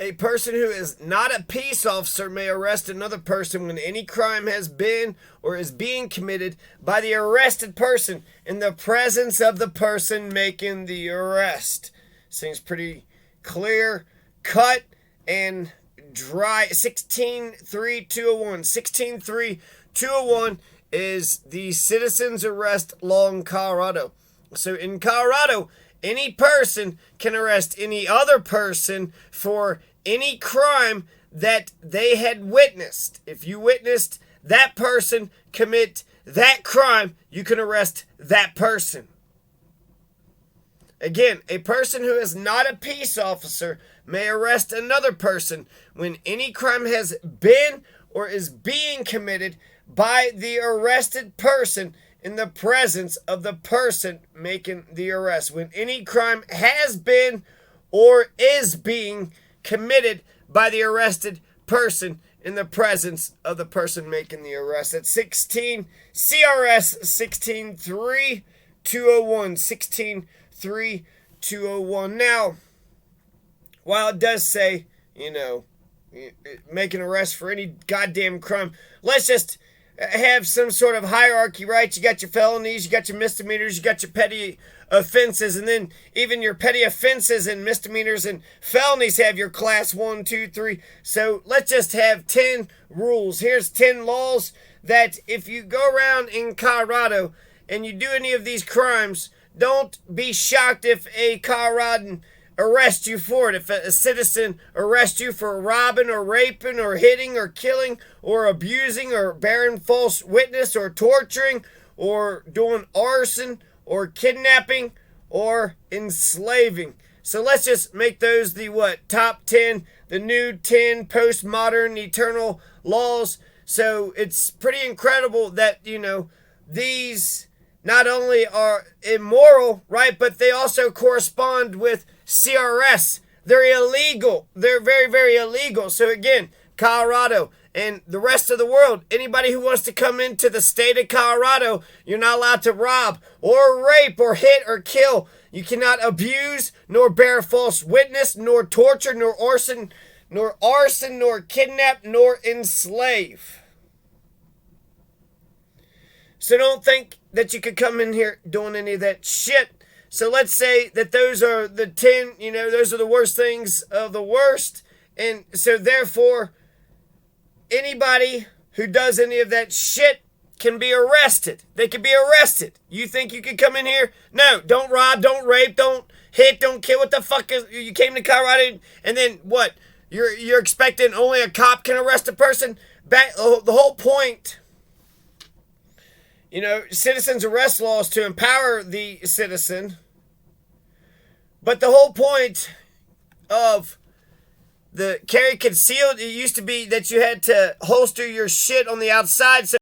A person who is not a peace officer may arrest another person when any crime has been or is being committed by the arrested person in the presence of the person making the arrest. Seems pretty clear, cut, and dry. 16.3.201. 16.3.201 is the citizen's arrest law in Colorado. So in Colorado, any person can arrest any other person for any crime that they had witnessed. If you witnessed that person commit that crime, you can arrest that person. Again, a person who is not a peace officer may arrest another person when any crime has been or is being committed by the arrested person in the presence of the person making the arrest. When any crime has been or is being committed by the arrested person in the presence of the person making the arrest. At 16 CRS 16.3.201. 16.3.201. Now, while it does say, make an arrest for any goddamn crime, let's just have some sort of hierarchy, right? You got your felonies, you got your misdemeanors, you got your petty offenses, and then even your petty offenses and misdemeanors and felonies have your class 1, 2, 3. So let's just have 10 rules. Here's 10 laws that if you go around in Colorado and you do any of these crimes, don't be shocked if a Coloradan arrest you for it. If a citizen arrests you for robbing or raping or hitting or killing or abusing or bearing false witness or torturing or doing arson or kidnapping or enslaving. So let's just make those the top 10, the new 10 postmodern eternal laws. So it's pretty incredible that, these not only are immoral, right, but they also correspond with CRS. They're illegal. They're very, very illegal. So again, Colorado and the rest of the world, anybody who wants to come into the state of Colorado, you're not allowed to rob or rape or hit or kill. You cannot abuse nor bear false witness nor torture nor arson nor kidnap nor enslave. So don't think that you could come in here doing any of that shit. So let's say that those are the 10, those are the worst things of the worst. And so therefore, anybody who does any of that shit can be arrested. They can be arrested. You think you can come in here? No, don't rob, don't rape, don't hit, don't kill. What the fuck is, you came to Colorado and then what? You're expecting only a cop can arrest a person? The whole point, citizens arrest laws to empower the citizen. But the whole point of the carry concealed, it used to be that you had to holster your shit on the outside. So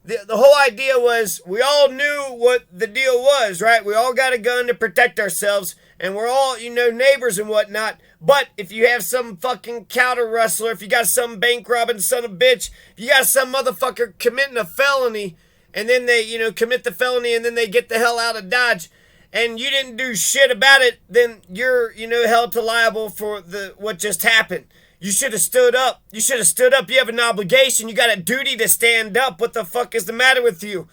the whole idea was we all knew what the deal was, right? We all got a gun to protect ourselves. And we're all, neighbors and whatnot. But if you have some fucking counter rustler, if you got some bank robbing son of a bitch, if you got some motherfucker committing a felony, and then they, commit the felony and then they get the hell out of Dodge, and you didn't do shit about it, then you're, held to liable for what just happened. You should have stood up. You should have stood up. You have an obligation. You got a duty to stand up. What the fuck is the matter with you?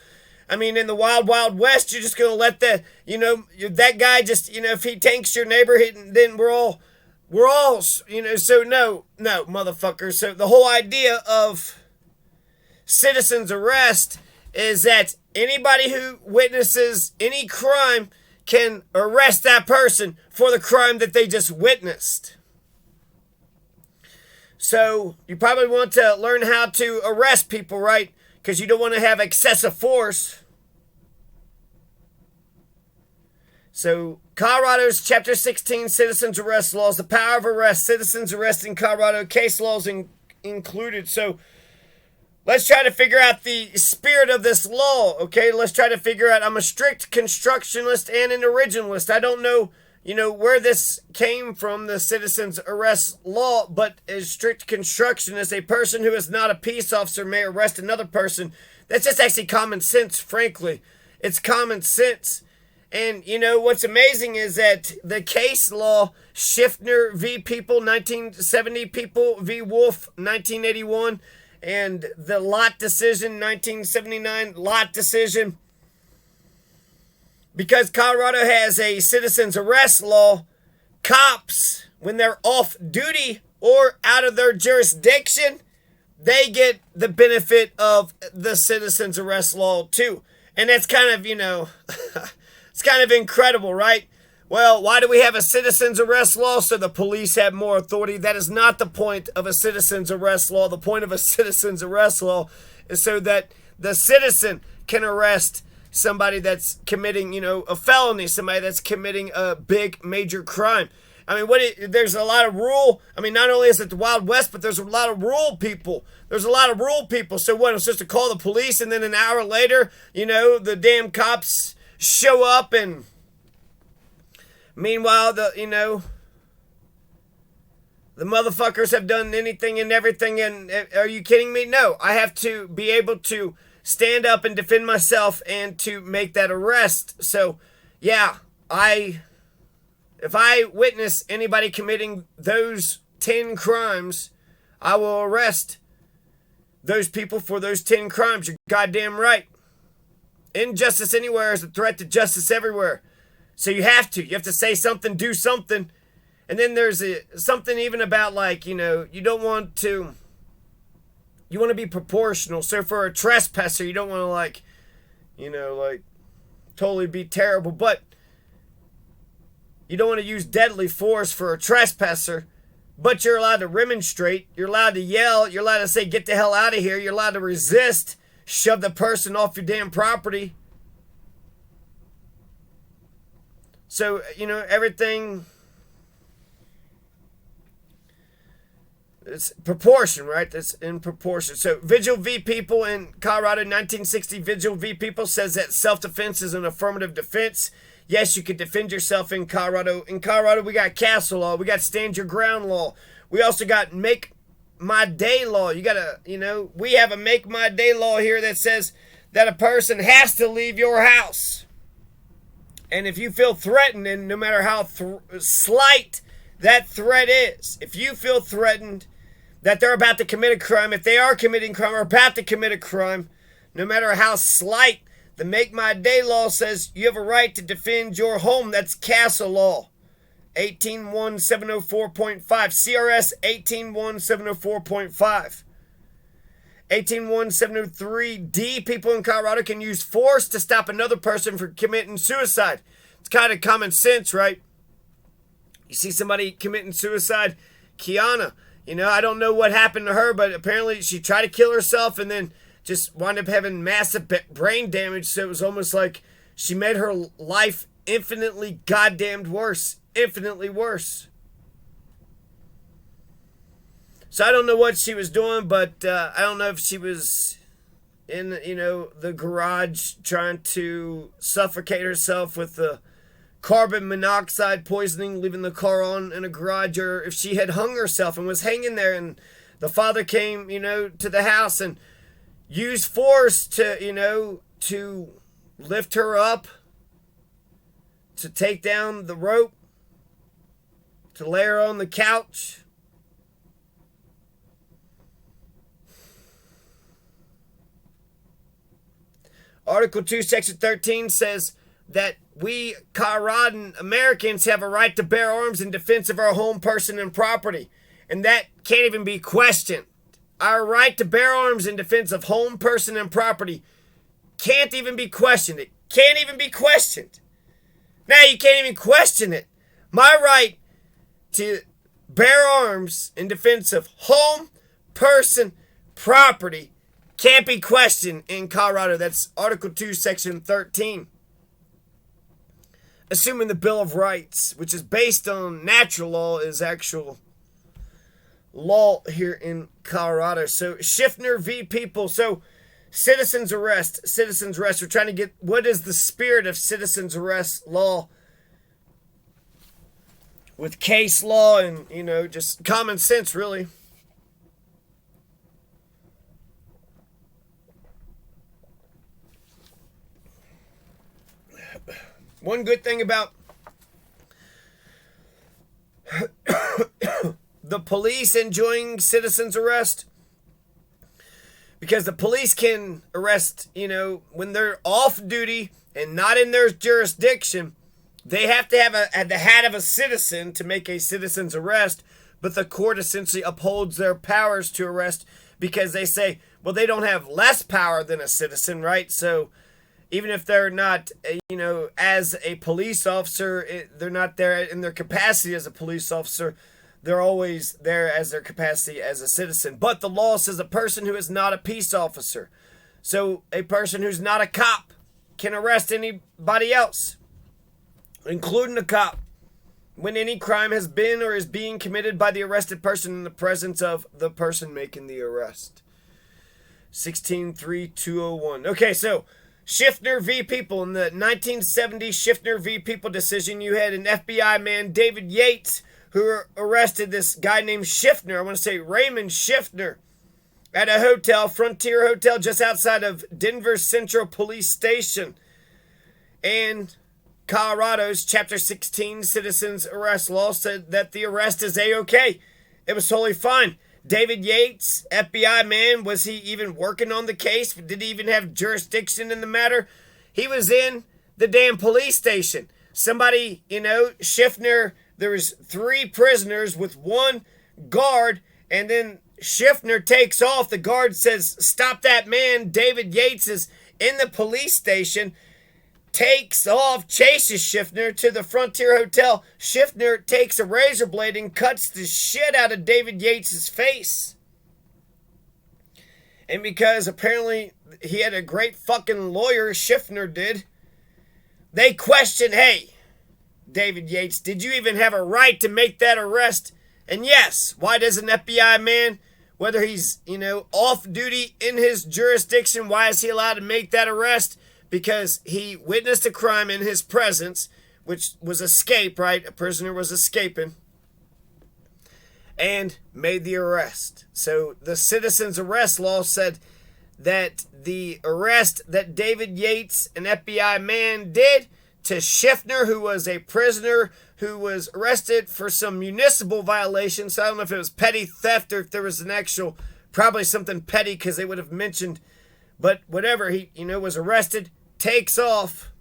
I mean, in the wild, wild west, you're just going to let that guy just, if he tanks your neighbor, then we're all, so no, motherfucker. So the whole idea of citizen's arrest is that anybody who witnesses any crime can arrest that person for the crime that they just witnessed. So you probably want to learn how to arrest people, right? Because you don't want to have excessive force. So Colorado's Chapter 16 Citizens Arrest Laws, the power of arrest, citizens arrest in Colorado, case laws included. So let's try to figure out the spirit of this law, okay? Let's try to figure out, I'm a strict constructionist and an originalist. I don't know, where this came from, the citizens arrest law, but a strict constructionist, a person who is not a peace officer may arrest another person. That's just actually common sense, frankly. It's common sense. And you know what's amazing is that the case law, Schiffner v. People, 1970, People v. Wolf, 1981, and the Lott decision, 1979, Lott decision. Because Colorado has a citizen's arrest law, cops, when they're off duty or out of their jurisdiction, they get the benefit of the citizen's arrest law too. And that's kind of, it's kind of incredible, right? Well, why do we have a citizen's arrest law? So the police have more authority. That is not the point of a citizen's arrest law. The point of a citizen's arrest law is so that the citizen can arrest somebody that's committing, a felony, somebody that's committing a big major crime. I mean, there's a lot of rural. I mean, not only is it the Wild West, but there's a lot of rural people. So what? It's just to call the police, and then an hour later, the damn cops show up, and meanwhile, the motherfuckers have done anything and everything. And are you kidding me? No, I have to be able to stand up and defend myself and to make that arrest. So, yeah, if I witness anybody committing those 10 crimes, I will arrest those people for those 10 crimes. You're goddamn right. Injustice anywhere is a threat to justice everywhere. So you have to say something, do something. And then there's something even about you don't want to, you want to be proportional. So for a trespasser, you don't want to totally be terrible. But you don't want to use deadly force for a trespasser, but you're allowed to remonstrate. You're allowed to yell. You're allowed to say, get the hell out of here. You're allowed to resist. Shove the person off your damn property. So, everything, it's proportion, right? That's in proportion. So, Vigil v. People in Colorado, 1960, Vigil v. People says that self-defense is an affirmative defense. Yes, you can defend yourself in Colorado. In Colorado, we got castle law. We got stand your ground law. We also got make my day law. You got to, we have a make my day law here that says that a person has to leave your house. And if you feel threatened, and no matter how slight that threat is, if you feel threatened that they're about to commit a crime, if they are committing crime or about to commit a crime, no matter how slight, the Make My Day law says you have a right to defend your home. That's castle law. 181704.5. CRS 181704.5. 181703D. People in Colorado can use force to stop another person from committing suicide. It's kind of common sense, right? You see somebody committing suicide, Kiana. I don't know what happened to her, but apparently she tried to kill herself and then just wound up having massive brain damage. So it was almost like she made her life infinitely goddamned worse. Infinitely worse. So I don't know what she was doing, but I don't know if she was in, the garage trying to suffocate herself with the carbon monoxide poisoning, leaving the car on in a garage, or if she had hung herself and was hanging there and the father came, to the house and used force to, to lift her up, to take down the rope, to lay her on the couch. Article 2, Section 13 says that we Coloradan Americans have a right to bear arms in defense of our home, person, and property. And that can't even be questioned. Our right to bear arms in defense of home, person, and property can't even be questioned. It can't even be questioned. Now you can't even question it. My right to bear arms in defense of home, person, property can't be questioned in Colorado. That's Article 2, Section 13. Assuming the Bill of Rights, which is based on natural law, is actual law here in Colorado. So Schiffner v. People. So citizens arrest. We're trying to get, what is the spirit of citizens arrest law with case law and, just common sense, really. One good thing about the police enjoying citizens arrest, because the police can arrest, when they're off duty and not in their jurisdiction, they have to have the hat of a citizen to make a citizen's arrest, but the court essentially upholds their powers to arrest because they say, well, they don't have less power than a citizen, right? So even if they're not, as a police officer, they're not there in their capacity as a police officer. They're always there as their capacity as a citizen. But the law says a person who is not a peace officer, so a person who's not a cop, can arrest anybody else, including a cop, when any crime has been or is being committed by the arrested person in the presence of the person making the arrest. 16.3.201. Okay, so Schiffner v. People. In the 1970 Schiffner v. People decision, you had an FBI man, David Yates, who arrested this guy named Schiffner. I want to say Raymond Schiffner, at a hotel, Frontier Hotel, just outside of Denver Central Police Station. And Colorado's Chapter 16 Citizens Arrest Law said that the arrest is A-OK. It was totally fine. David Yates, FBI man, was he even working on the case? Did he even have jurisdiction in the matter? He was in the damn police station. Somebody, Schiffner, there was 3 prisoners with 1 guard, and then Schiffner takes off. The guard says, stop that man. David Yates is in the police station, takes off, chases Schiffner to the Frontier Hotel. Schiffner takes a razor blade and cuts the shit out of David Yates' face. And because apparently he had a great fucking lawyer, Schiffner did, they questioned, hey, David Yates, did you even have a right to make that arrest? And yes, why does an FBI man, whether he's, off duty in his jurisdiction, why is he allowed to make that arrest? Because he witnessed a crime in his presence, which was escape, right? A prisoner was escaping, and made the arrest. So the citizens arrest law said that the arrest that David Yates, an FBI man, did to Schiffner, who was a prisoner who was arrested for some municipal violations. So I don't know if it was petty theft or if there was an actual, probably something petty because they would have mentioned, but whatever, he, was arrested, takes off.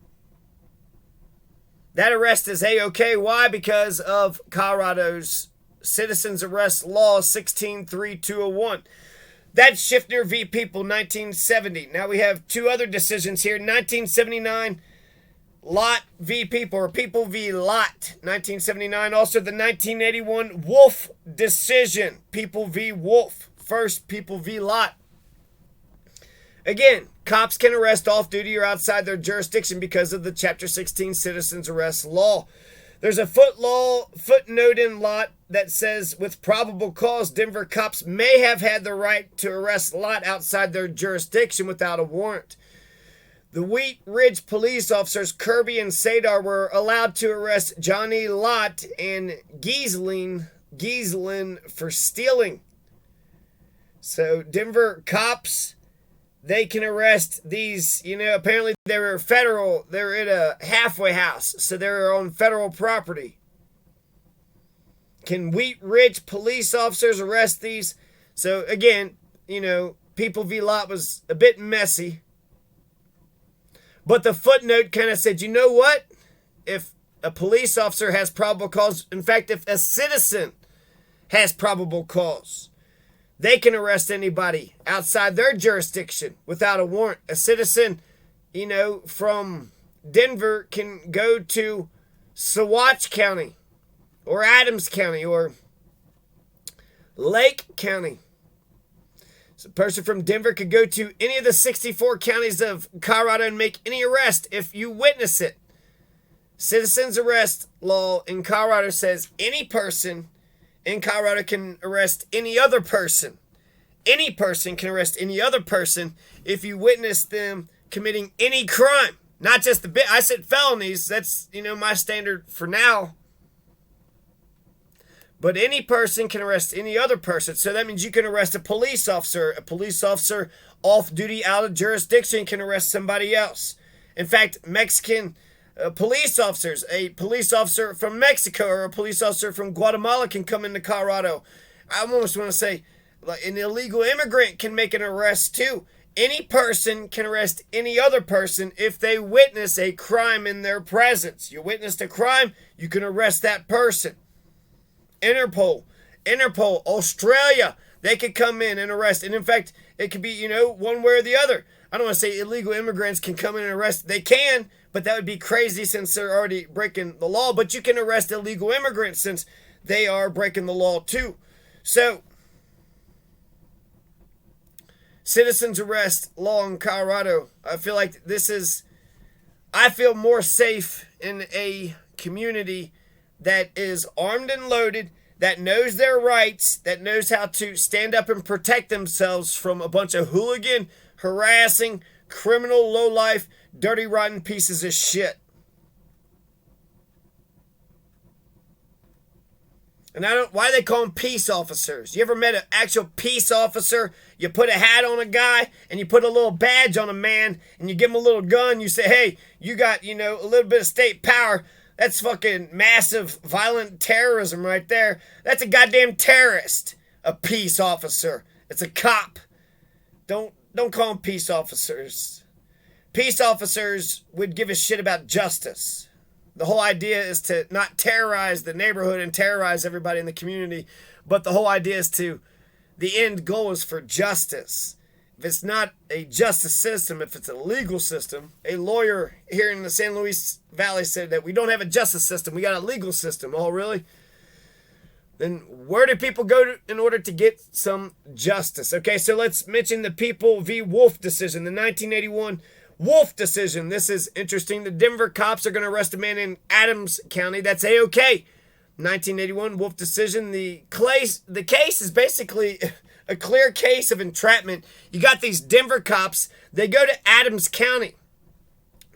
That arrest is A-OK. Why? Because of Colorado's Citizens Arrest Law 16.3.201. That's Schiffner v. People, 1970. Now we have 2 other decisions here. 1979, Lott v. People, or People v. Lott, 1979. Also the 1981 Wolf decision, People v. Wolf. First, People v. Lott. Again, cops can arrest off-duty or outside their jurisdiction because of the Chapter 16 Citizens Arrest Law. There's a footnote in Lott that says, with probable cause, Denver cops may have had the right to arrest Lott outside their jurisdiction without a warrant. The Wheat Ridge police officers Kirby and Sadar were allowed to arrest Johnny Lott and Gieslin for stealing. So Denver cops, they can arrest these, apparently they're at a halfway house, so they're on federal property. Can Wheat Ridge police officers arrest these? So again, People v. Lott was a bit messy. But the footnote kind of said, you know what? If a police officer has probable cause, in fact, if a citizen has probable cause, they can arrest anybody outside their jurisdiction without a warrant. A citizen, from Denver can go to Saguache County or Adams County or Lake County. So a person from Denver could go to any of the 64 counties of Colorado and make any arrest if you witness it. Citizens arrest law in Colorado says any person in Colorado can arrest any other person. Any person can arrest any other person if you witness them committing any crime. Not just I said felonies. That's, my standard for now. But any person can arrest any other person. So that means you can arrest a police officer. A police officer off duty out of jurisdiction can arrest somebody else. In fact, Mexican police officers. A police officer from Mexico or a police officer from Guatemala can come into Colorado. I almost want to say like an illegal immigrant can make an arrest too. Any person can arrest any other person if they witness a crime in their presence. You witnessed a crime, you can arrest that person. Interpol, Australia, they could come in and arrest. And in fact, it could be, one way or the other. I don't want to say illegal immigrants can come in and arrest. They can, but that would be crazy since they're already breaking the law. But you can arrest illegal immigrants since they are breaking the law too. So, citizens arrest law in Colorado. I feel like I feel more safe in a community that is armed and loaded, that knows their rights, that knows how to stand up and protect themselves from a bunch of hooligan, harassing, criminal, lowlife, dirty, rotten pieces of shit. And why they call them peace officers? You ever met an actual peace officer? You put a hat on a guy and you put a little badge on a man and you give him a little gun. You say, hey, you got, a little bit of state power. That's fucking massive violent terrorism right there. That's a goddamn terrorist. A peace officer. It's a cop. Don't call them peace officers. Peace officers would give a shit about justice. The whole idea is to not terrorize the neighborhood and terrorize everybody in the community, but the whole idea is the end goal is for justice. If it's not a justice system, if it's a legal system, a lawyer here in the San Luis Valley said that we don't have a justice system, we got a legal system. Oh, really? Then where do people go in order to get some justice? Okay, so let's mention the People v. Wolf decision, the 1981 Wolf decision. This is interesting. The Denver cops are going to arrest a man in Adams County. That's A-OK. 1981 Wolf decision. The case is basically a clear case of entrapment. You got these Denver cops. They go to Adams County.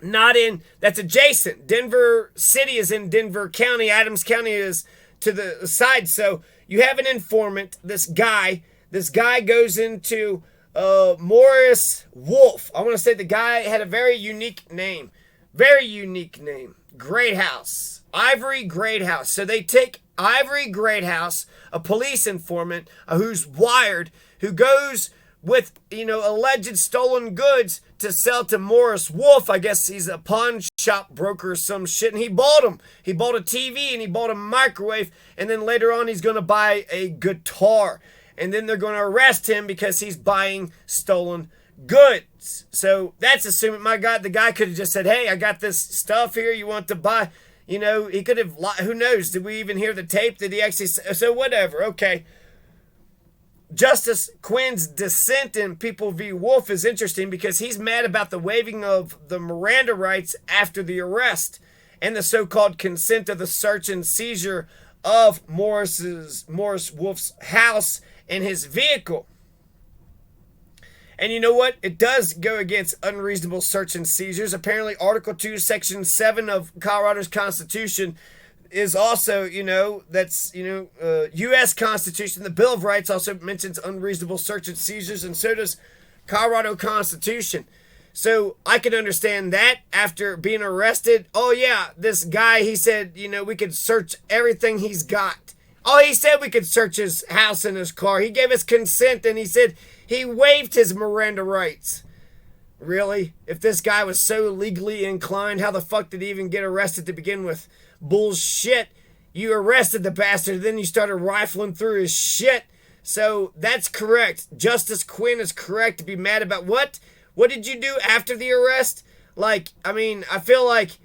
That's adjacent. Denver City is in Denver County. Adams County is to the side. So you have an informant, this guy. This guy goes into Morris Wolf. I want to say the guy had a very unique name. Very unique name. Greathouse. Ivory Greathouse. So they take Ivory Greathouse, a police informant who's wired, who goes with, alleged stolen goods to sell to Morris Wolf. I guess he's a pawn shop broker or some shit, and he bought him. He bought a TV and he bought a microwave, and then later on he's going to buy a guitar. And then they're going to arrest him because he's buying stolen goods. So that's assuming, the guy could have just said, hey, I got this stuff here you want to buy. He could have, who knows? Did we even hear the tape? Did he actually say? So whatever, okay. Justice Quinn's dissent in People v. Wolf is interesting because he's mad about the waiving of the Miranda rights after the arrest and the so-called consent of the search and seizure of Morris Wolf's house and his vehicle. And you know what? It does go against unreasonable search and seizures. Apparently, Article 2, Section 7 of Colorado's Constitution is also, that's, U.S. Constitution. The Bill of Rights also mentions unreasonable search and seizures, and so does Colorado Constitution. So I can understand that after being arrested. Oh, yeah, this guy, he said, we could search everything he's got. Oh, he said we could search his house and his car. He gave us consent, and he said he waived his Miranda rights. Really? If this guy was so legally inclined, how the fuck did he even get arrested to begin with? Bullshit. You arrested the bastard, then you started rifling through his shit. So that's correct. Justice Quinn is correct to be mad about what? What did you do after the arrest? I feel like,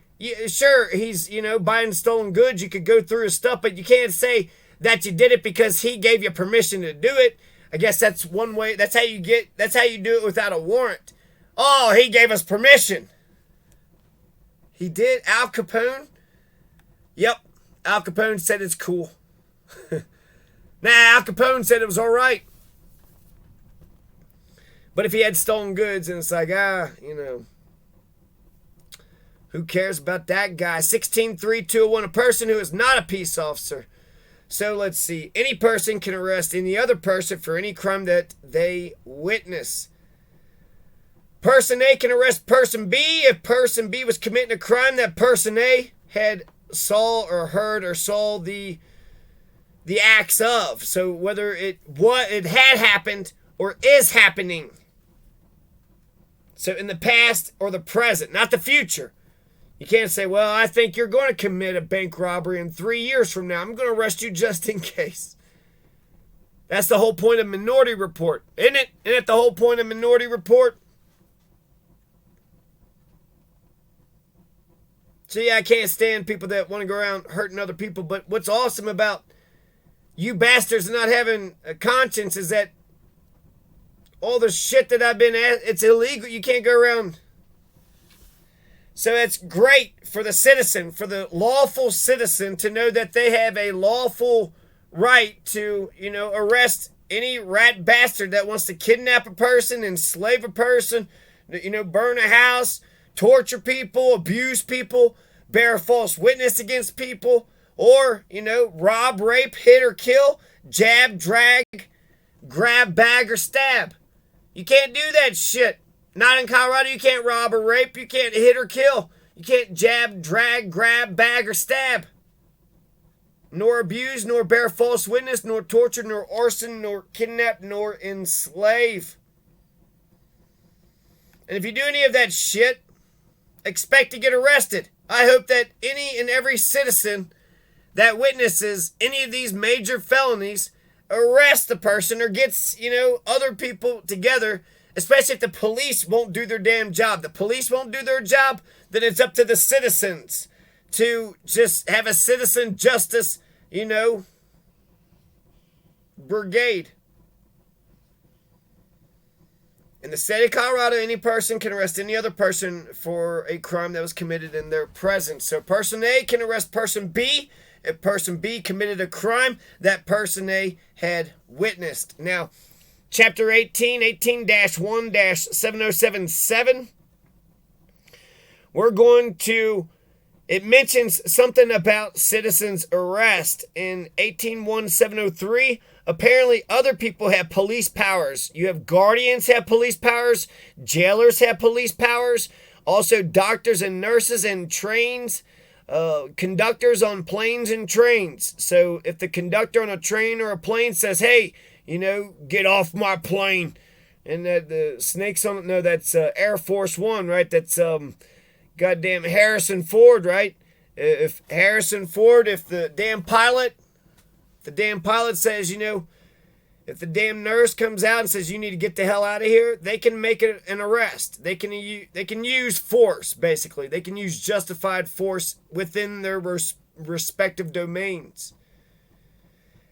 sure, he's, buying stolen goods. You could go through his stuff, but you can't say that you did it because he gave you permission to do it. I guess that's one way. That's how you do it without a warrant. Oh, he gave us permission. He did? Al Capone? Yep. Al Capone said it's cool. Al Capone said it was all right. But if he had stolen goods and it's like, who cares about that guy? 16-3-201, a person who is not a peace officer. So let's see. Any person can arrest any other person for any crime that they witness. Person A can arrest person B if person B was committing a crime that person A had saw or heard or saw the acts of. So whether it had happened or is happening. So in the past or the present, not the future. You can't say, well, I think you're going to commit a bank robbery in 3 years from now. I'm going to arrest you just in case. That's the whole point of Minority Report, isn't it? Isn't it the whole point of Minority Report? So yeah, I can't stand people that want to go around hurting other people. But what's awesome about you bastards not having a conscience is that all the shit that I've been at, it's illegal. You can't go around. So it's great for the citizen, for the lawful citizen to know that they have a lawful right to, arrest any rat bastard that wants to kidnap a person, enslave a person, burn a house, torture people, abuse people, bear false witness against people, or, rob, rape, hit or kill, jab, drag, grab, bag, or stab. You can't do that shit. Not in Colorado. You can't rob or rape. You can't hit or kill. You can't jab, drag, grab, bag, or stab. Nor abuse, nor bear false witness, nor torture, nor arson, nor kidnap, nor enslave. And if you do any of that shit, expect to get arrested. I hope that any and every citizen that witnesses any of these major felonies arrest the person or gets, other people together, especially if the police won't do their damn job. The police won't do their job, then it's up to the citizens to just have a citizen justice, brigade. In the state of Colorado, any person can arrest any other person for a crime that was committed in their presence. So person A can arrest person B if person B committed a crime that person A had witnessed. Now, Chapter 18-1-7077, it mentions something about citizens' arrest. In 18-1-703, apparently other people have police powers. You have guardians have police powers, jailers have police powers, also doctors and nurses and trains, conductors on planes and trains. So if the conductor on a train or a plane says, hey, get off my plane, and the snakes on it, no, that's Air Force One, right? That's goddamn Harrison Ford, right? If the damn pilot says, if the damn nurse comes out and says you need to get the hell out of here, they can make it an arrest. They can use force, basically. They can use justified force within their respective domains.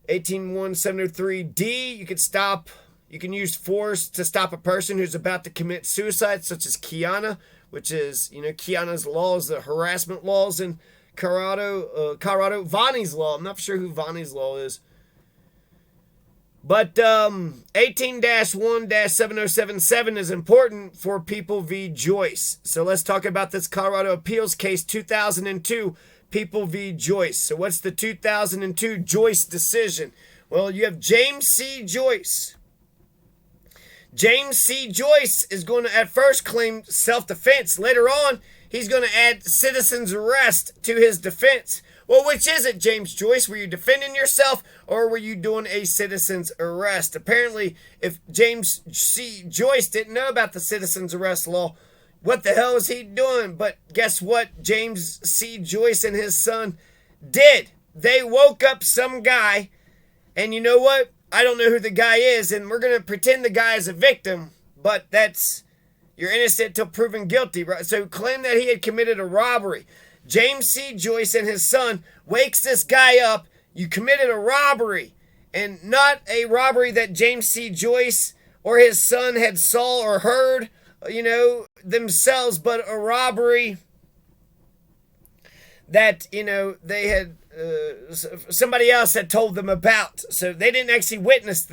18-1-703D, you can use force to stop a person who's about to commit suicide, such as Kiana, which is, Kiana's law is the harassment laws in Colorado. Vonnie's law, I'm not sure who Vonnie's law is. But 18-1-7077 is important for People v. Joyce. So let's talk about this Colorado Appeals case 2002, People v. Joyce. So what's the 2002 Joyce decision? Well, you have James C. Joyce. James C. Joyce is going to at first claim self-defense. Later on, he's going to add citizen's arrest to his defense. Well, which is it, James Joyce? Were you defending yourself or were you doing a citizen's arrest? Apparently, if James C. Joyce didn't know about the citizen's arrest law, what the hell is he doing? But guess what James C. Joyce and his son did? They woke up some guy, and you know what? I don't know who the guy is, and we're going to pretend the guy is a victim, but you're innocent till proven guilty, right? So claim that he had committed a robbery. James C. Joyce and his son wakes this guy up. You committed a robbery, and not a robbery that James C. Joyce or his son had saw or heard, themselves, but a robbery that, they had, somebody else had told them about. So they didn't actually witness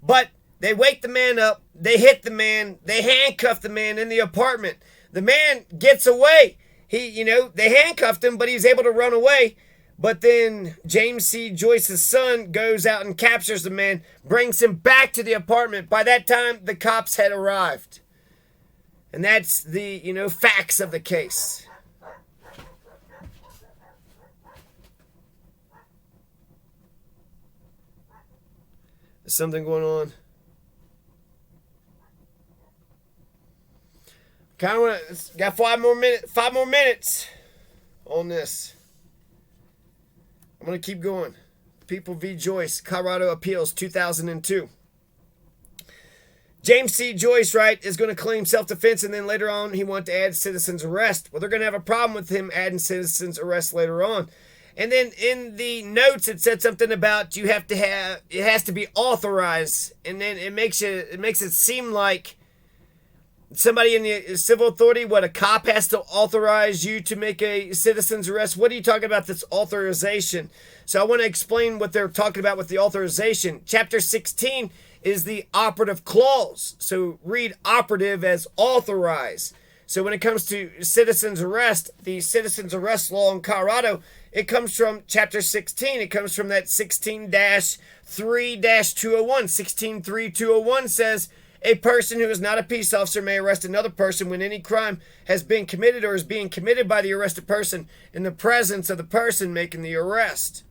but they wake the man up, they hit the man, they handcuff the man in the apartment. The man gets away. They handcuffed him, but he's able to run away. But then James C. Joyce's son goes out and captures the man, brings him back to the apartment. By that time, the cops had arrived. And that's the, facts of the case. There's something going on. Kind of want to, got 5 more minutes on this. I'm going to keep going. People v. Joyce, Colorado Appeals, 2002. James C. Joyce, right, is going to claim self-defense, and then later on he wanted to add citizen's arrest. Well, they're going to have a problem with him adding citizen's arrest later on. And then in the notes it said something about it has to be authorized, and then it makes it seem like somebody in the civil authority, a cop has to authorize you to make a citizen's arrest. What are you talking about, this authorization? So I want to explain what they're talking about with the authorization. Chapter 16 is the operative clause. So read operative as authorize. So when it comes to citizen's arrest, the citizen's arrest law in Colorado, it comes from Chapter 16. It comes from that 16-3-201. 16.3.201 says, a person who is not a peace officer may arrest another person when any crime has been committed or is being committed by the arrested person in the presence of the person making the arrest.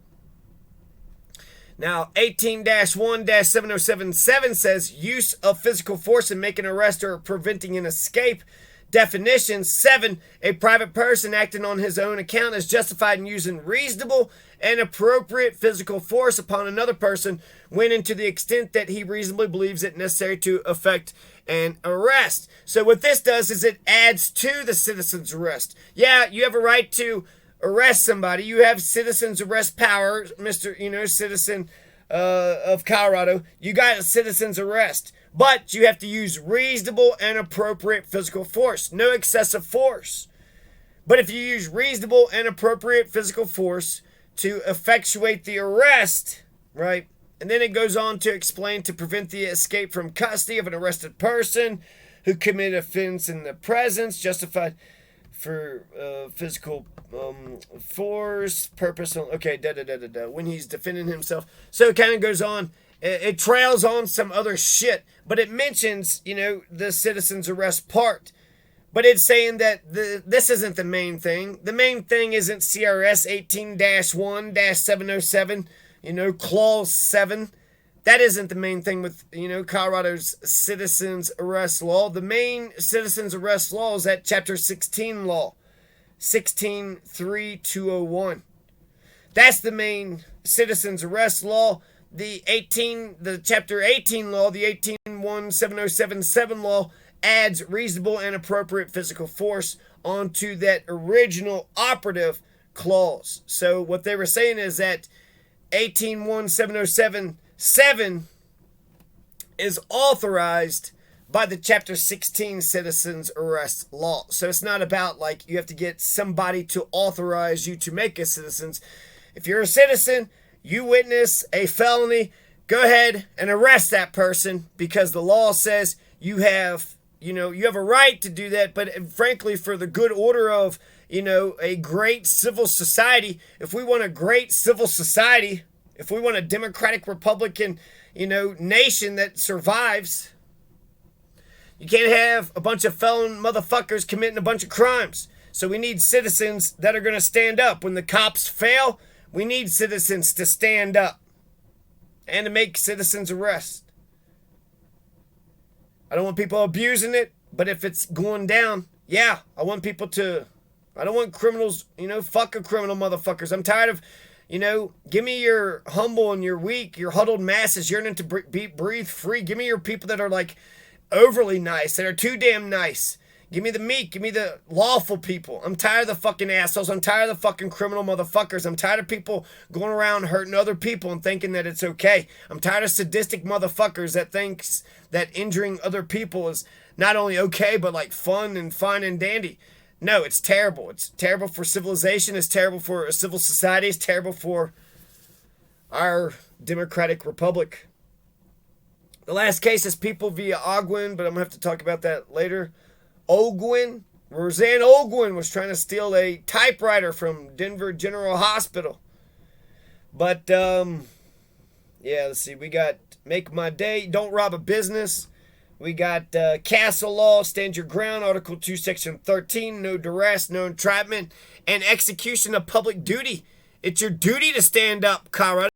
Now, 18-1-7077 says use of physical force in making an arrest or preventing an escape. Definition 7, a private person acting on his own account is justified in using reasonable and appropriate physical force upon another person when and to the extent that he reasonably believes it necessary to effect an arrest. So what this does is it adds to the citizen's arrest. Yeah, you have a right to arrest somebody. You have citizen's arrest power, Mr. Citizen of Colorado. You got a citizen's arrest. But you have to use reasonable and appropriate physical force. No excessive force. But if you use reasonable and appropriate physical force to effectuate the arrest, right? And then it goes on to explain to prevent the escape from custody of an arrested person who committed offense in the presence, justified for physical force, purpose, okay, when he's defending himself. So it kind of goes on. It trails on some other shit, but it mentions, the citizen's arrest part. But it's saying that this isn't the main thing. The main thing isn't CRS 18-1-707, Clause 7. That isn't the main thing with, Colorado's citizen's arrest law. The main citizen's arrest law is that Chapter 16 law, 16.3.201. That's the main citizen's arrest law. The Chapter 18 law, the 18-1-7077 law, adds reasonable and appropriate physical force onto that original operative clause. So what they were saying is that 18-1-7077 is authorized by the Chapter 16 citizens arrest law. So it's not about like you have to get somebody to authorize you to make a citizen's. If you're a citizen, you witness a felony, go ahead and arrest that person because the law says you have a right to do that. But frankly, for the good order of, a great civil society, if we want a great civil society, if we want a democratic Republican, nation that survives, you can't have a bunch of felon motherfuckers committing a bunch of crimes. So we need citizens that are going to stand up. When the cops fail, we need citizens to stand up and to make citizens arrest. I don't want people abusing it, but if it's going down, yeah, I want people to, I don't want criminals, fuck a criminal motherfuckers. I'm tired of, give me your humble and your weak, your huddled masses yearning to breathe free. Give me your people that are like overly nice, that are too damn nice. Give me the meek. Give me the lawful people. I'm tired of the fucking assholes. I'm tired of the fucking criminal motherfuckers. I'm tired of people going around hurting other people and thinking that it's okay. I'm tired of sadistic motherfuckers that thinks that injuring other people is not only okay, but like fun and fine and dandy. No, it's terrible. It's terrible for civilization. It's terrible for a civil society. It's terrible for our democratic republic. The last case is People via Ogwin, but I'm going to have to talk about that later. Roseanne Ogwin was trying to steal a typewriter from Denver General Hospital. But, yeah, let's see. We got Make My Day, Don't Rob a Business. We got castle law, stand your ground, Article 2, Section 13, no duress, no entrapment, and execution of public duty. It's your duty to stand up, Colorado.